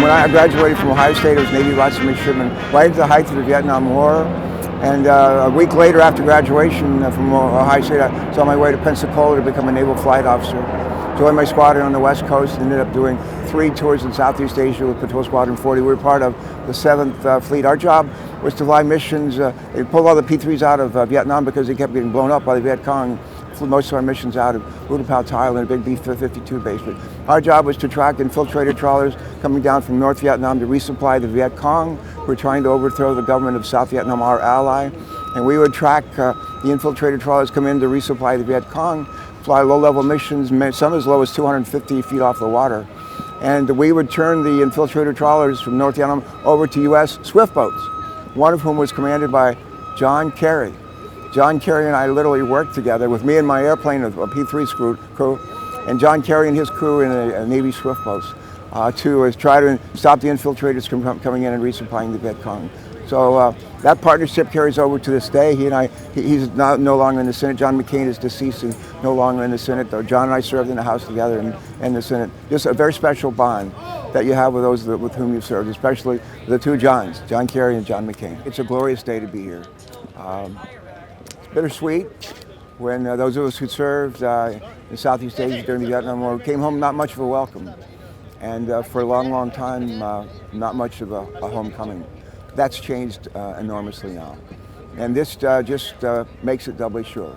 When I graduated from Ohio State, I was Navy Lots Midshipman right into the height of the Vietnam War. And a week later, after graduation from Ohio State, I was on my way to Pensacola to become a naval flight officer. Joined my squadron on the West Coast and ended up doing 3 tours in Southeast Asia with Patrol Squadron 40. We were part of the 7th Fleet. Our job was to fly missions. They pulled all the P-3s out of Vietnam because they kept getting blown up by the Viet Cong. Flew most of our missions out of Utapao, Thailand, a big B-52 base. But our job was to track infiltrator trawlers coming down from North Vietnam to resupply the Viet Cong, who were trying to overthrow the government of South Vietnam, our ally. And we would track the infiltrator trawlers come in to resupply the Viet Cong, fly low-level missions, some as low as 250 feet off the water. And we would turn the infiltrator trawlers from North Vietnam over to U.S. swift boats, one of whom was commanded by John Kerry. John Kerry and I literally worked together with me and my airplane, a P-3 crew, and John Kerry and his crew in a Navy swift boats to try to stop the infiltrators from coming in and resupplying the Viet Cong. So that partnership carries over to this day. He's no longer in the Senate. John McCain is deceased and no longer in the Senate, though John and I served in the House together and the Senate. Just a very special bond that you have with those with whom you've served, especially the 2 Johns, John Kerry and John McCain. It's a glorious day to be here. It's bittersweet when those of us who served in Southeast Asia during the Vietnam War came home not much of a welcome, and for a long, long time, not much of a homecoming. That's changed enormously now, and this just makes it doubly sure.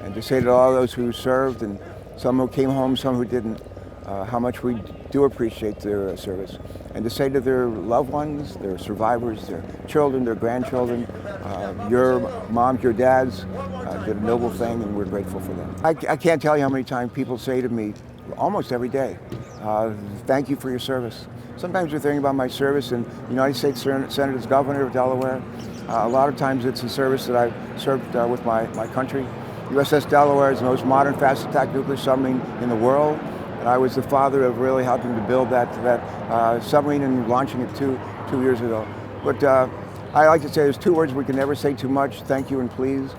And to say to all those who served, and some who came home, some who didn't, how much we do appreciate their service, and to say to their loved ones, their survivors, their children, their grandchildren, your moms, your dads did a noble thing, and we're grateful for them. I can't tell you how many times people say to me, almost every day, thank you for your service. Sometimes they're thinking about my service in the United States Senate as governor of Delaware. A lot of times it's a service that I've served with my country. USS Delaware is the most modern fast attack nuclear submarine in the world. And I was the father of really helping to build that submarine and launching it two years ago. But I like to say there's 2 words we can never say too much: thank you and please.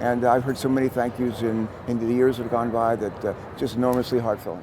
And I've heard so many thank yous in the years that have gone by that just enormously heartfelt.